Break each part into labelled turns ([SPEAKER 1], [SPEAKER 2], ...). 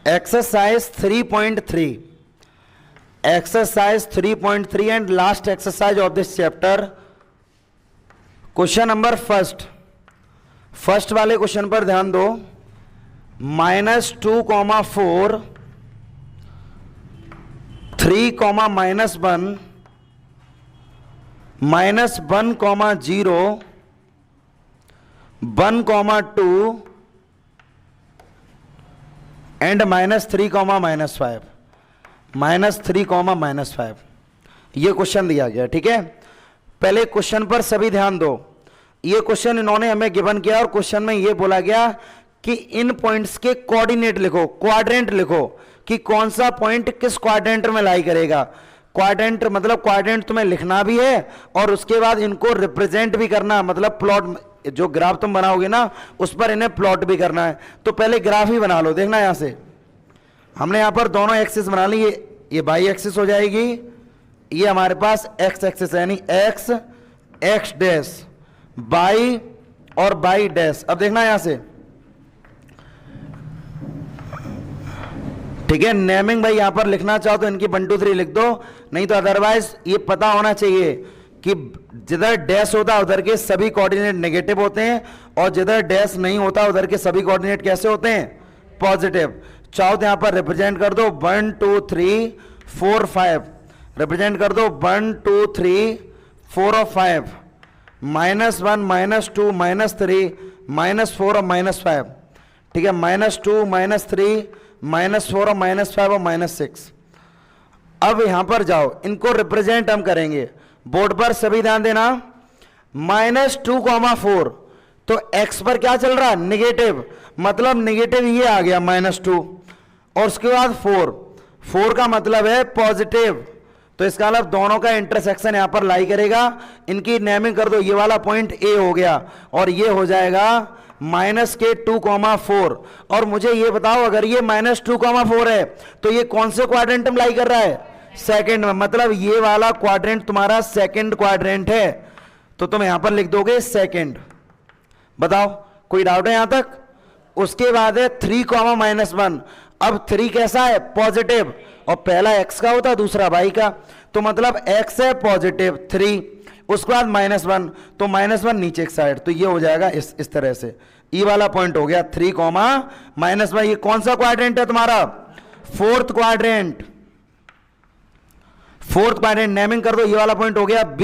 [SPEAKER 1] exercise 3.3, exercise 3.3 and last exercise of this chapter. Question number first वाले question पर ध्यान दो। -2,4 3, -1 -1,0 1,2 एंड -3, -5 -3, -5 ये क्वेश्चन दिया गया। ठीक है, पहले क्वेश्चन पर सभी ध्यान दो। ये क्वेश्चन इन्होंने हमें गिवन किया और क्वेश्चन में ये बोला गया कि इन पॉइंट्स के कोऑर्डिनेट लिखो, क्वाड्रेंट लिखो कि कौन सा पॉइंट किस क्वाड्रेंट में लाई करेगा। क्वाड्रेंट मतलब क्वाड्रेंट तुम्हें लिखना भी है और उसके बाद इनको रिप्रेजेंट भी करना, मतलब प्लॉट, जो ग्राफ तुम बनाओगे ना उस पर इन्हें प्लॉट भी करना है। तो पहले ग्राफ ही बना लो। देखना यहां से हमने यहां पर दोनों एक्सिस बना ली। ये बाई एक्सिस हो जाएगी, ये हमारे पास एक्स एक्सिस है, यानी एक्स एक्स डैश बाई और बाई डैश। अब देखना यहां से, ठीक है, नेमिंग भाई यहां पर लिखना चाहो तो इनकी 1 2 3 लिख दो, नहीं तो अदरवाइज ये पता होना चाहिए कि जिधर डैश होता है उधर के सभी कोऑर्डिनेट नेगेटिव होते हैं और जिधर डैश नहीं होता उधर के सभी कोऑर्डिनेट कैसे होते हैं, पॉजिटिव। चाहो तो यहां पर रिप्रेजेंट कर दो 1 2 3 4 5, रिप्रेजेंट कर दो 1 2 3 4 और 5, -1 -2 -3 -4 और -5। ठीक है, -2 -3 -4 और -5 और -6। अब यहां पर जाओ, इनको रिप्रेजेंट हम करेंगे बोर्ड पर, सभी ध्यान देना। -2,4 तो x पर क्या चल रहा है, निगेटिव, मतलब निगेटिव ये आ गया -2 और उसके बाद 4 का मतलब है पॉजिटिव। तो इसका मतलब दोनों का इंटरसेक्शन यहां पर लाई करेगा। इनकी नेमिंग कर दो, ये वाला पॉइंट A हो गया और ये हो जाएगा -2,4। और मुझे ये बताओ, अगर ये -2,4 है तो ये कौन से क्वाड्रेंट में लाई कर रहा है, सेकंड में, मतलब ये वाला क्वाड्रेंट तुम्हारा सेकंड क्वाड्रेंट है। तो तुम यहां पर लिख दोगे सेकंड। बताओ कोई डाउट है यहां तक? उसके बाद है 3, -1। अब 3 कैसा है, पॉजिटिव, और पहला x का होता है दूसरा y का, तो मतलब x है पॉजिटिव 3। उसके बाद -1, तो -1 नीचे एक साइड, तो ये हो जाएगा इस तरह से। ये वाला पॉइंट हो गया 3, -1। ये कौन सा क्वाड्रेंट है तुम्हारा, फोर्थ क्वाड्रेंट। नेमिंग कर दो, ये वाला पॉइंट हो गया B।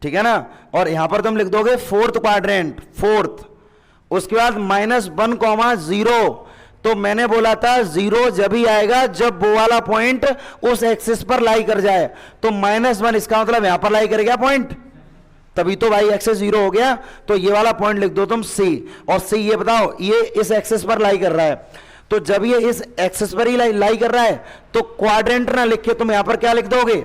[SPEAKER 1] ठीक है ना, और यहां पर तुम लिख दोगे फोर्थ क्वाड्रेंट, फोर्थ। उसके बाद -1, 0, तो मैंने बोला था 0 जब ही आएगा जब वो वाला पॉइंट उस एक्सिस पर लाई कर जाए। तो -1 इसका मतलब यहां पर लाई करेगा पॉइंट, तभी तो y एक्सिस 0 हो गया। तो ये वाला पॉइंट लिख दो तुम C, और C ये बताओ ये इस एक्सिस पर लाई कर रहा है। तो जब ये इस एक्सिस पर ही लाई कर रहा है तो क्वाड्रेंट ना लिख के तुम यहां पर क्या लिख दोगे,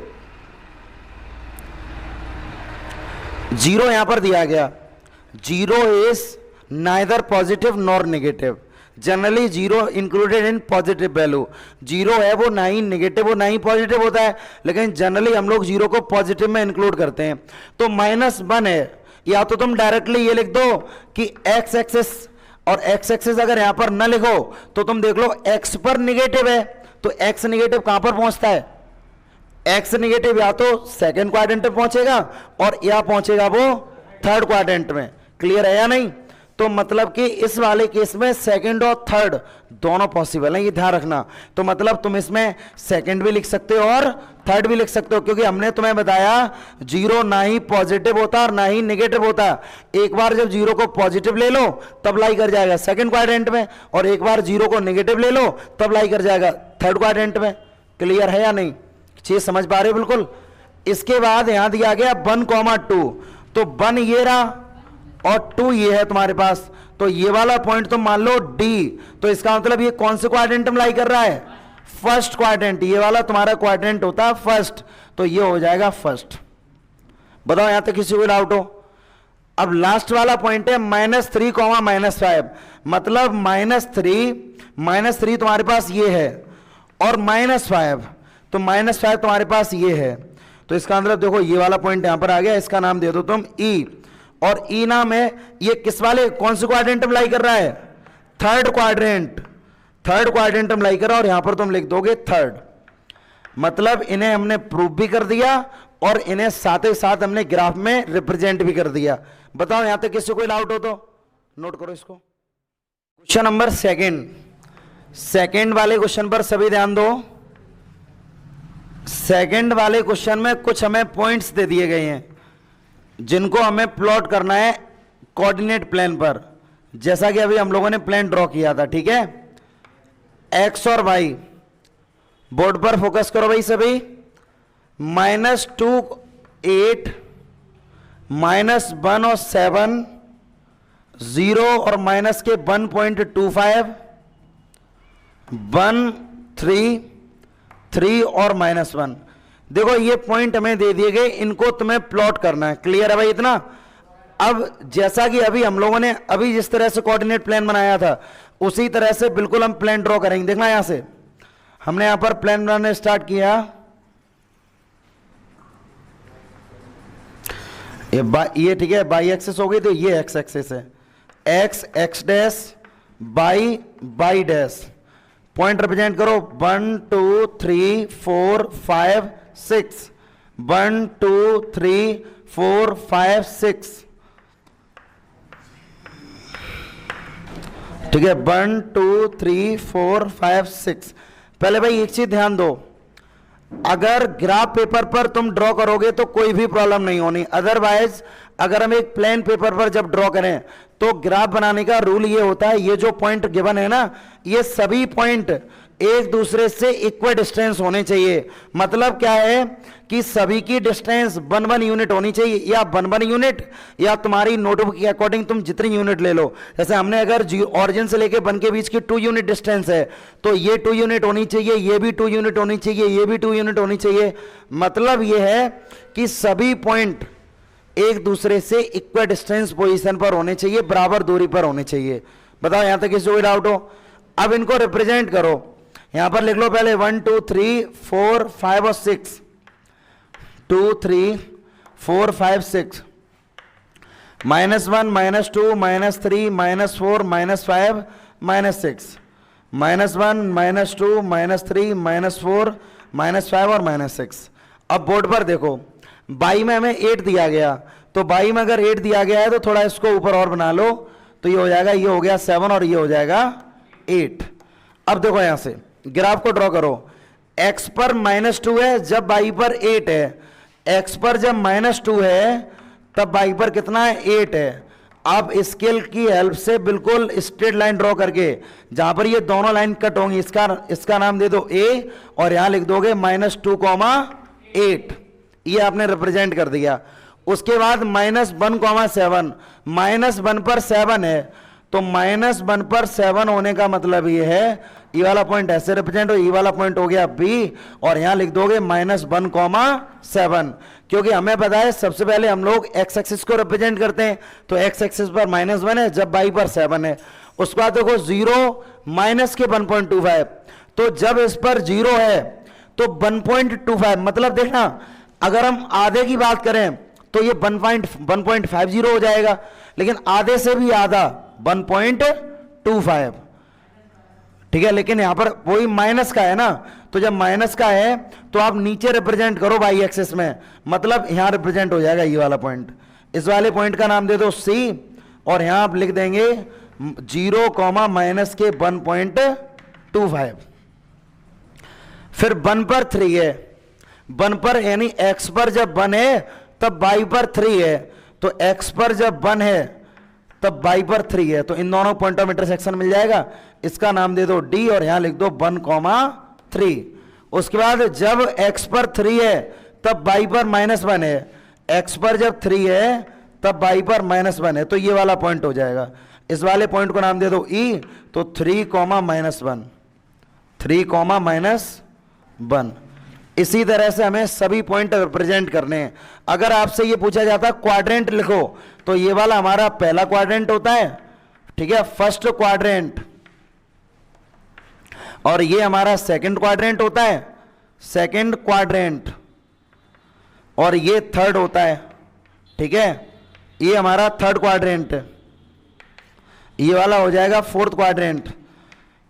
[SPEAKER 1] 0 यहां पर दिया गया। 0 is neither positive nor negative. Generally 0 included in positive value. 0 है वो ना ही नेगेटिव हो ना ही पॉजिटिव होता है, लेकिन जनरली हम लोग 0 को पॉजिटिव में इंक्लूड करते हैं। तो -1 है, या तो तुम डायरेक्टली ये लिख दो कि x एक्सिस, और x एक्सिस अगर यहां पर न लिखो तो तुम देख लो x पर निगेटिव है, तो x निगेटिव कहां पर पहुंचता है, x निगेटिव या तो सेकंड क्वाड्रेंट में पहुंचेगा और या पहुंचेगा वो थर्ड क्वाड्रेंट में। क्लियर है या नहीं? तो मतलब कि इस वाले केस में सेकंड और थर्ड दोनों पॉसिबल है, ये ध्यान रखना। तो मतलब तुम इसमें सेकंड भी लिख सकते हो और थर्ड भी लिख सकते हो, क्योंकि हमने तुम्हें बताया 0 ना ही पॉजिटिव होता और ना ही नेगेटिव होता। एक बार जब 0 को पॉजिटिव ले लो तब लाई कर जाएगा सेकंड क्वाड्रेंट में, और एक बार 0 को नेगेटिव ले लो तब लाई कर जाएगा थर्ड क्वाड्रेंट में। क्लियर है या नहीं? चीज समझ पा रहे हो बिल्कुल? इसके बाद यहां दिया गया 1, 2, तो 1 ये रहा और 2 ये है तुम्हारे पास। तो ये वाला पॉइंट तुम मान लो D, तो इसका मतलब ये कौन से क्वाड्रेंट में लाई कर रहा है, फर्स्ट क्वाड्रेंट। ये वाला तुम्हारा क्वाड्रेंट होता है फर्स्ट, तो ये हो जाएगा फर्स्ट। बताओ यहां तक किसी को डाउट हो? अब लास्ट वाला पॉइंट है -3, -5, मतलब -3 तुम्हारे पास ये है और -5, तो -5 तुम्हारे पास ये है। तो इसका मतलब देखो ये वाला पॉइंट यहां पर आ गया, इसका नाम दे दो तुम E, और ई नाम है ये किस वाले, कौन से क्वाड्रेंट में लाई कर रहा है, थर्ड क्वाड्रेंट। थर्ड क्वाड्रेंट लाई करा और यहां पर तुम लिख दोगे थर्ड, मतलब इन्हें हमने प्रूव भी कर दिया और इन्हें साथ ही साथ हमने ग्राफ में रिप्रेजेंट भी कर दिया। बताओ यहां तक किसी कोई डाउट हो तो नोट करो इसको। क्वेश्चन नंबर सेकंड वाले क्वेश्चन पर सभी ध्यान दो। सेकंड वाले क्वेश्चन में कुछ हमें पॉइंट्स दे दिए गए हैं जिनको हमें प्लॉट करना है कोऑर्डिनेट प्लेन पर, जैसा कि अभी हम लोगों ने प्लेन ड्रॉ किया था। ठीक है, एक्स और वाई, बोर्ड पर फोकस करो भाई सभी। -2 8 -1 और 7 0 और माइनस के 1.25 1 3 3 और -1। देखो ये पॉइंट हमें दे दिए गए, इनको तुम्हें प्लॉट करना है। क्लियर है भाई इतना? अब जैसा कि अभी हम लोगों ने अभी जिस तरह से कोऑर्डिनेट प्लेन बनाया था उसी तरह से बिल्कुल हम प्लेन ड्रॉ करेंगे। देखना यहां से हमने यहां पर प्लेन बनाने स्टार्ट किया। ये ठीक है, बाई एक्सिस हो गई, तो ये एक्स एक्सिस है, x dash by dash. Point represent करो 1 2 3 4 5 6 1 2 3 4 5 6। ठीक है, 1 2 3 4 5 6। पहले भाई एक चीज ध्यान दो, अगर ग्राफ पेपर पर तुम ड्रॉ करोगे तो कोई भी प्रॉब्लम नहीं होनी। अदरवाइज अगर हम एक प्लेन पेपर पर जब ड्रॉ करें तो ग्राफ बनाने का रूल ये होता है, ये जो पॉइंट गिवन है ना, ये सभी पॉइंट एक दूसरे से इक्वल डिस्टेंस होने चाहिए। मतलब क्या है कि सभी की डिस्टेंस 1 यूनिट होनी चाहिए, या 1 यूनिट, या तुम्हारी नोटबुक के अकॉर्डिंग तुम जितनी यूनिट ले लो। जैसे हमने अगर ऑरिजिन से लेके 1 के बीच की 2 यूनिट डिस्टेंस है तो ये 2 यूनिट होनी चाहिए, ये भी 2 यूनिट होनी चाहिए, ये भी 2 यूनिट होनी चाहिए। मतलब ये है कि सभी पॉइंट एक दूसरे से इक्वल डिस्टेंस पोजीशन पर होने चाहिए, बराबर दूरी पर होने चाहिए। बताओ यहां तक किसी को डाउट हो? अब इनको रिप्रेजेंट करो, यहां पर लिख लो पहले 1 2 3 4 5 और 6, 2 3 4 5 6, -1 -2 -3 -4 -5 -6, -1 -2 -3 -4 और -6। अब बोर्ड पर देखो, बाई में हमें 8 दिया गया, तो बाई में अगर 8 दिया गया है तो थोड़ा इसको ऊपर और बना लो, तो ये हो जाएगा, ये हो गया 7 और ये हो जाएगा 8। अब देखो यहां से ग्राफ को ड्रॉ करो, x पर -2 है जब बाई पर 8 है, x पर जब -2 है तब बाई पर कितना है, 8 है। आप स्केल की हेल्प से बिल्कुल स्ट्रेट लाइन ड्रॉ करके जहां पर ये दोनों लाइन कट होंगी इसका नाम दे दो a, और यहां लिख दोगे -2, 8। ये आपने रिप्रेजेंट कर दिया। उसके बाद -1, -7, -1 पर 7 है, तो -1 पर 7 होने का मतलब ये है, ये वाला पॉइंट ऐसे रिप्रेजेंट हो, ये वाला पॉइंट हो गया B, और यहां लिख दोगे -1, 7, क्योंकि हमें पता है सबसे पहले हम लोग x एक्सिस को रिप्रेजेंट करते हैं, तो x एक्सिस पर -1 है जब y पर 7 है। उसके बाद देखो 0 माइनस के 1.25, तो जब इस पर 0 है तो 1.25, मतलब देखना अगर हम आधे की बात करें तो ये 1.50 हो जाएगा, लेकिन आधे से भी आधा 1.25। ठीक है, लेकिन यहां पर वही माइनस का है ना, तो जब माइनस का है तो आप नीचे रिप्रेजेंट करो वाई एक्सिस में, मतलब यहां रिप्रेजेंट हो जाएगा ये वाला पॉइंट। इस वाले पॉइंट का नाम दे दो C, और यहां आप लिख देंगे 0, माइनस के 1.25। फिर 1 पर 3 है, 1 पर यानी x पर जब 1 है तब y पर 3 है, तो x पर जब 1 है तब y पर 3 है, तो इन दोनों पॉइंट ऑफ इंटरसेक्शन मिल जाएगा। इसका नाम दे दो D, और यहां लिख दो 1, 3। उसके बाद जब x पर 3 है तब y पर -1 है, x पर जब 3 है तब y पर -1 है, तो ये वाला पॉइंट हो जाएगा। इस वाले पॉइंट को नाम दे दो E, तो 3, -1, 3, -1। इसी तरह से हमें सभी पॉइंट रिप्रेजेंट करने हैं। अगर आपसे ये पूछा जाता है क्वाड्रेंट लिखो, तो ये वाला हमारा पहला क्वाड्रेंट होता है, ठीक है, फर्स्ट क्वाड्रेंट, और ये हमारा सेकंड क्वाड्रेंट होता है, सेकंड क्वाड्रेंट, और ये थर्ड होता है। ठीक है, ये हमारा थर्ड क्वाड्रेंट, ये वाला हो जाएगा फोर्थ क्वाड्रेंट,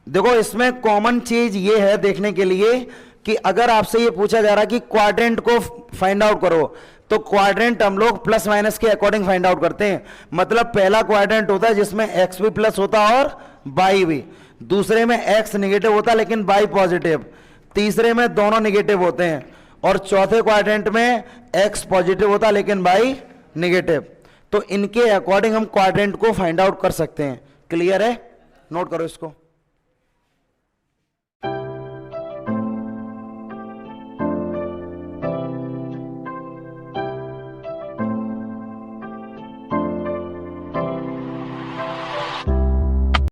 [SPEAKER 1] देखो इसमें कॉमन चीज ये है देखने के लिए कि अगर आपसे ये पूछा जा रहा है कि क्वाड्रेंट को फाइंड आउट करो, तो क्वाड्रेंट हम लोग प्लस माइनस के अकॉर्डिंग फाइंड आउट करते हैं। मतलब पहला क्वाड्रेंट होता है जिसमें एक्स भी प्लस होता है और वाई भी, दूसरे में एक्स निगेटिव होता है लेकिन वाई पॉजिटिव, तीसरे में दोनों निगेटिव होते हैं, और चौथे क्वाड्रेंट में एक्स पॉजिटिव होता है लेकिन वाई निगेटिव। तो इनके अकॉर्डिंग हम क्वाड्रेंट को फाइंड आउट कर सकते हैं। क्लियर है? नोट करो इसको।